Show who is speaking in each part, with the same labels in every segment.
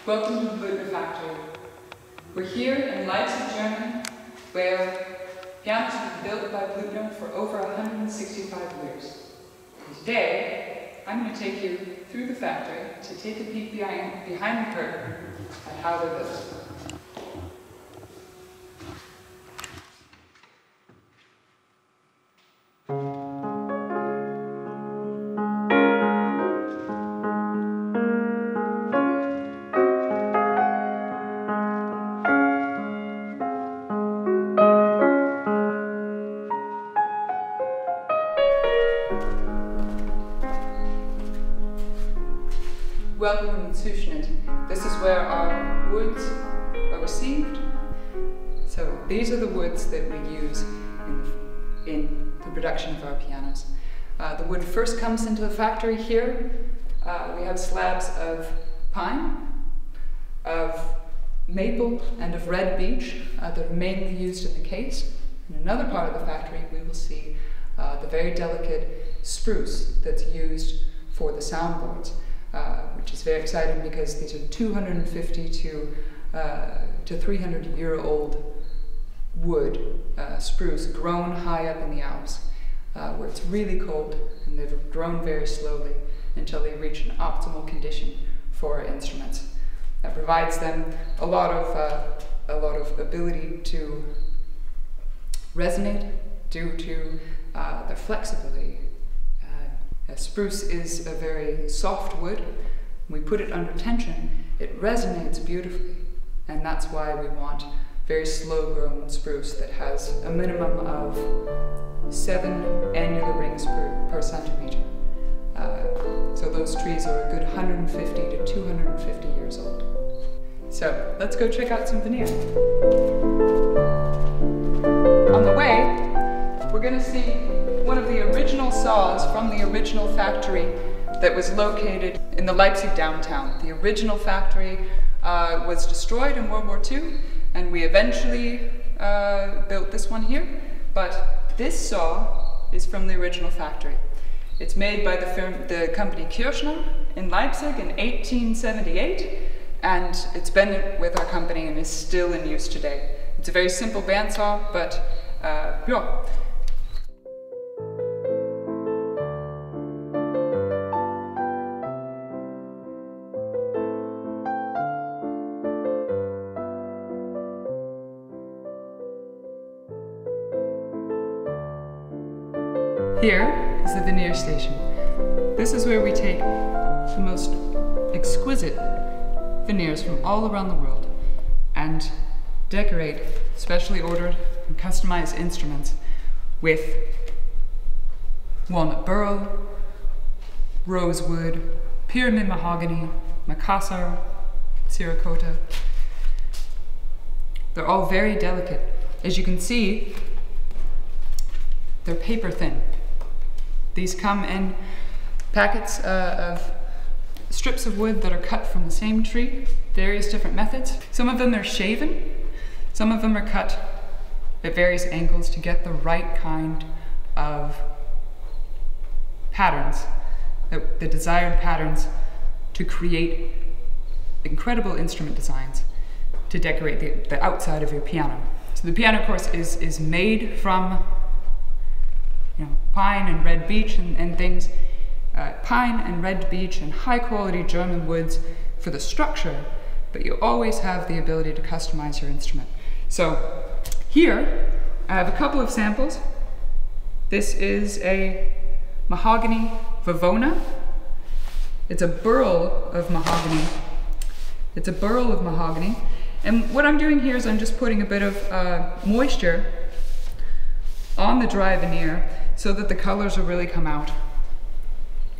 Speaker 1: Welcome to the Blüthner factory. We're here in Leipzig, Germany, where pianos have been built by Blüthner for over 165 years. And today, I'm going to take you through the factory to take a peek behind the curtain at how they're built. Welcome in the Zuschnitt. This is where our woods are received. So these are the woods that we use in the production of our pianos. The wood first comes into the factory here. We have slabs of pine, of maple, and of red beech that are mainly used in the case. In another part of the factory we will see the very delicate spruce that's used for the soundboards. Which is very exciting because these are 250 to 300-year-old wood, spruce, grown high up in the Alps, where it's really cold, and they've grown very slowly until they reach an optimal condition for our instruments. That provides them a lot of ability to resonate due to their flexibility. Spruce is a very soft wood. When we put it under tension, it resonates beautifully, and that's why we want very slow-grown spruce that has a minimum of 7 annular rings per centimeter. So those trees are a good 150 to 250 years old. So let's go check out some veneer. On the way, we're going to see one of the original saws from the original factory that was located in the Leipzig downtown. The original factory was destroyed in World War II, and we eventually built this one here, but this saw is from the original factory. It's made by the company Kristina in Leipzig in 1878, and it's been with our company and is still in use today. It's a very simple bandsaw, but yeah. Here is the veneer station. This is where we take the most exquisite veneers from all around the world and decorate specially ordered and customized instruments with walnut burl, rosewood, pyramid mahogany, macassar, terracotta. They're all very delicate. As you can see, they're paper thin. These come in packets of strips of wood that are cut from the same tree, various different methods. Some of them are shaven, some of them are cut at various angles to get the right kind of patterns, the desired patterns to create incredible instrument designs to decorate the outside of your piano. So the piano, of course, is made from pine and red beech and things. Pine and red beech and high quality German woods for the structure, but you always have the ability to customize your instrument. So here I have a couple of samples. This is a mahogany Vivona. It's a burl of mahogany. It's a burl of mahogany. And what I'm doing here is I'm just putting a bit of moisture on the dry veneer so that the colors will really come out.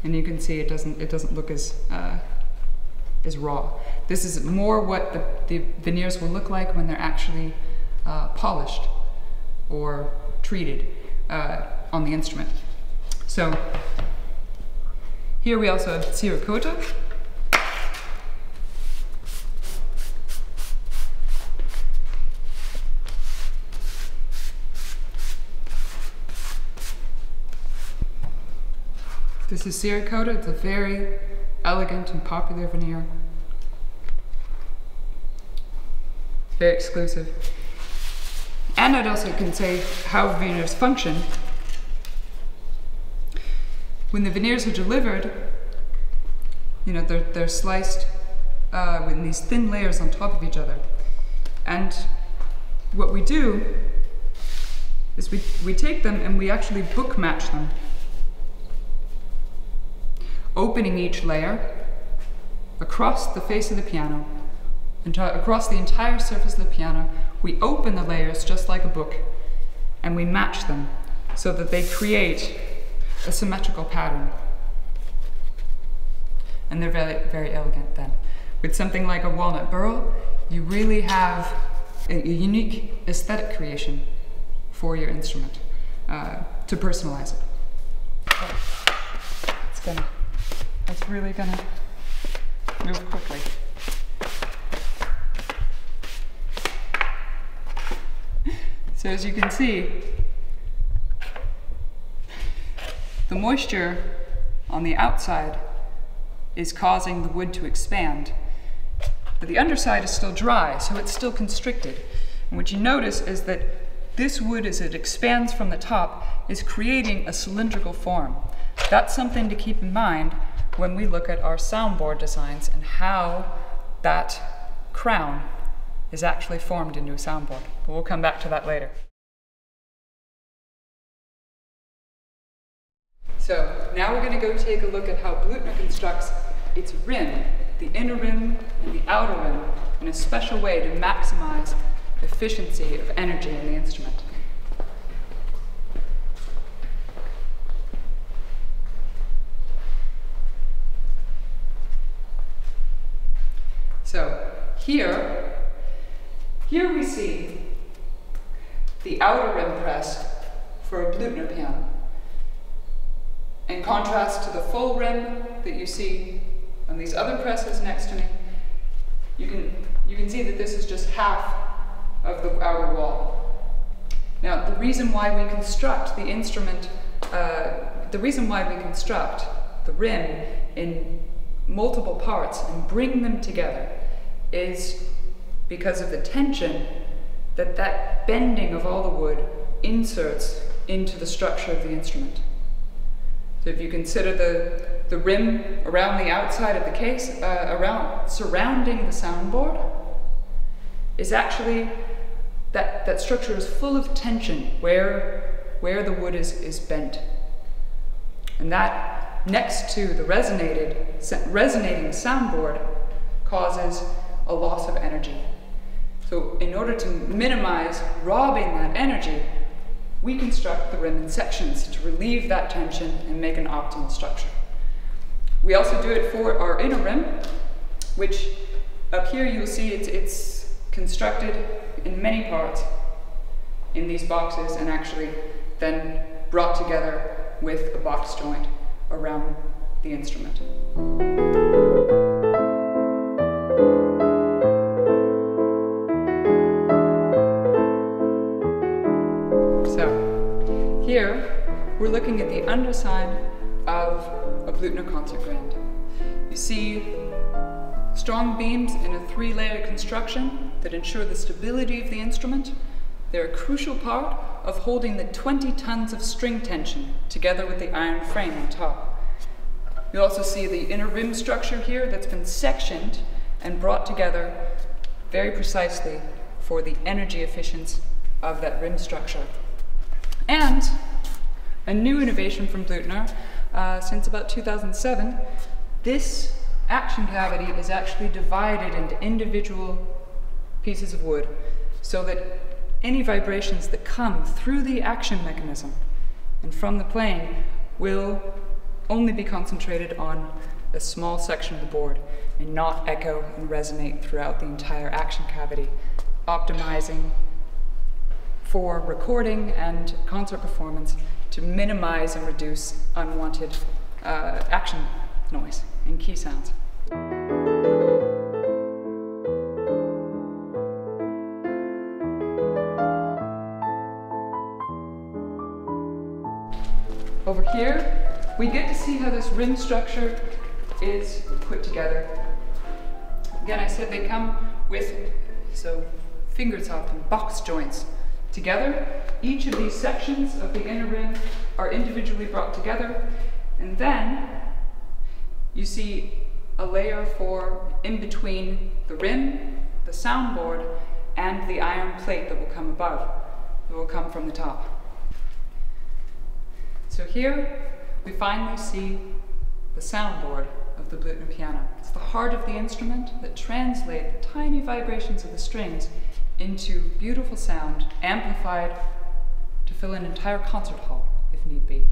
Speaker 1: And you can see it doesn't look as raw. This is more what the veneers will look like when they're actually polished or treated on the instrument. So here we also have terracotta. This is terracotta. It's a very elegant and popular veneer. very exclusive. And I'd also can say how veneers function. When the veneers are delivered, you know, they're sliced with these thin layers on top of each other. And what we do is we take them and we actually book match them, opening each layer across the face of the piano, across the entire surface of the piano. We open the layers just like a book, and we match them so that they create a symmetrical pattern. And they're very, very elegant then. With something like a walnut burl, you really have a unique aesthetic creation for your instrument to personalize it. It's really gonna move quickly. So as you can see, the moisture on the outside is causing the wood to expand, but the underside is still dry, so it's still constricted. And what you notice is that this wood, as it expands from the top, is creating a cylindrical form. That's something to keep in mind when we look at our soundboard designs and how that crown is actually formed into a soundboard. But we'll come back to that later. So now we're going to go take a look at how Blüthner constructs its rim, the inner rim and the outer rim, in a special way to maximize efficiency of energy in the instrument. So here we see the outer rim press for a Blüthner piano. In contrast to the full rim that you see on these other presses next to me, you can see that this is just half of the outer wall. Now, the reason why we construct the instrument, the reason why we construct the rim in multiple parts and bring them together is because of the tension that bending of all the wood inserts into the structure of the instrument. So if you consider the rim around the outside of the case, surrounding the soundboard, is actually, that structure is full of tension where the wood is bent. And that, next to the resonating soundboard, causes a loss of energy. So in order to minimize robbing that energy, we construct the rim in sections to relieve that tension and make an optimal structure. We also do it for our inner rim, which up here you'll see it's constructed in many parts in these boxes and actually then brought together with a box joint around the instrument. Here, we're looking at the underside of a Blüthner concert grand. You see strong beams in a 3-layer construction that ensure the stability of the instrument. They're a crucial part of holding the 20 tons of string tension together with the iron frame on top. You also see the inner rim structure here that's been sectioned and brought together very precisely for the energy efficiency of that rim structure. And a new innovation from Blüthner, since about 2007, this action cavity is actually divided into individual pieces of wood so that any vibrations that come through the action mechanism and from the playing will only be concentrated on a small section of the board and not echo and resonate throughout the entire action cavity, optimizing for recording and concert performance to minimize and reduce unwanted action noise and key sounds. Over here, we get to see how this rim structure is put together. Again, I said they come with fingertop and box joints together. Each of these sections of the inner rim are individually brought together, and then you see a layer for in between the rim, the soundboard, and the iron plate that will come above, that will come from the top. So here we finally see the soundboard of the Blüthner piano. It's the heart of the instrument that translates the tiny vibrations of the strings into beautiful sound, amplified to fill an entire concert hall if need be.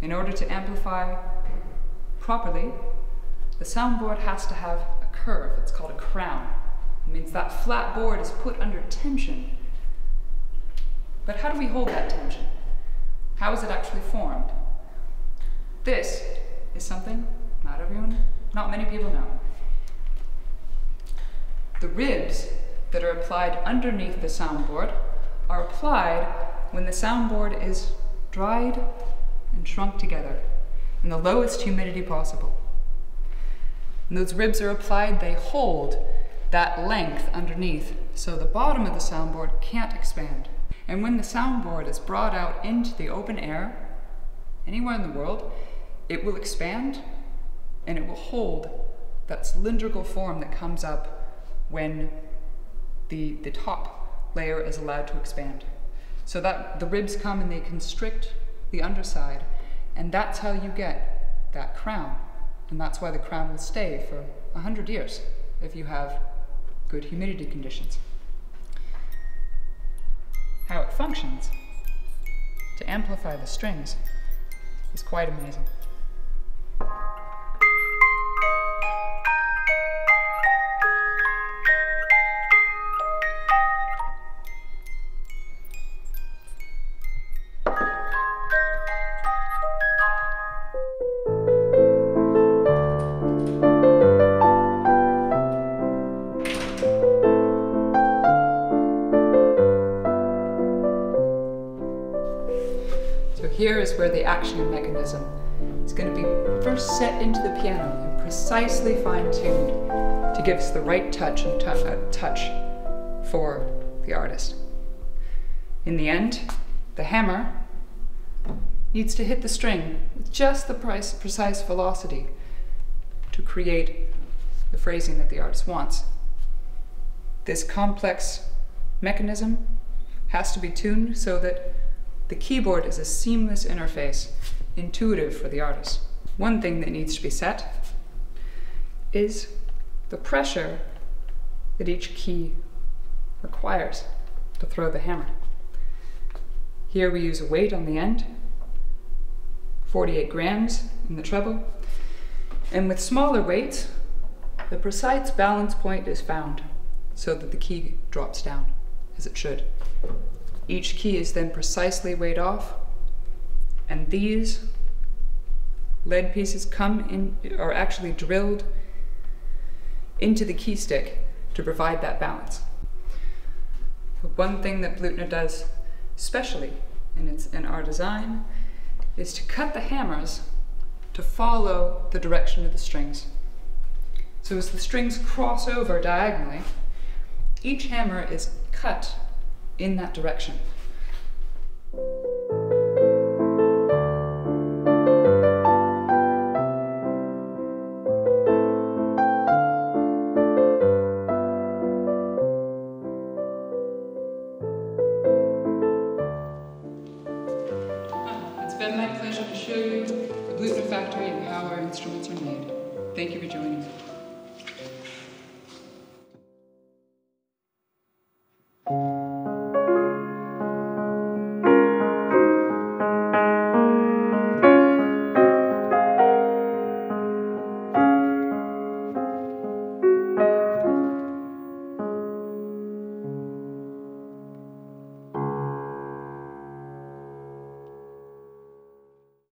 Speaker 1: In order to amplify properly, the soundboard has to have a curve. It's called a crown. It means that flat board is put under tension. But how do we hold that tension? How is it actually formed? This is something not many people know. The ribs that are applied underneath the soundboard are applied when the soundboard is dried and shrunk together in the lowest humidity possible. When those ribs are applied, they hold that length underneath, so the bottom of the soundboard can't expand. And when the soundboard is brought out into the open air, anywhere in the world, it will expand and it will hold that cylindrical form that comes up when the top layer is allowed to expand. So that the ribs come and they constrict the underside, and that's how you get that crown. And that's why the crown will stay for 100 years if you have good humidity conditions. How it functions to amplify the strings is quite amazing. So here is where the action mechanism is going to be first set into the piano and precisely fine-tuned to give us the right touch and touch for the artist. In the end, the hammer needs to hit the string with just the precise velocity to create the phrasing that the artist wants. This complex mechanism has to be tuned so that the keyboard is a seamless interface, intuitive for the artist. One thing that needs to be set is the pressure that each key requires to throw the hammer. Here we use a weight on the end, 48 grams in the treble, and with smaller weights, the precise balance point is found so that the key drops down, as it should. Each key is then precisely weighed off, and these lead pieces are actually drilled into the key stick to provide that balance. The one thing that Blüthner does specially in our design is to cut the hammers to follow the direction of the strings. So as the strings cross over diagonally, each hammer is cut in that direction. It's been my pleasure to show you the Blüthner factory and how our instruments are made. Thank you for joining me.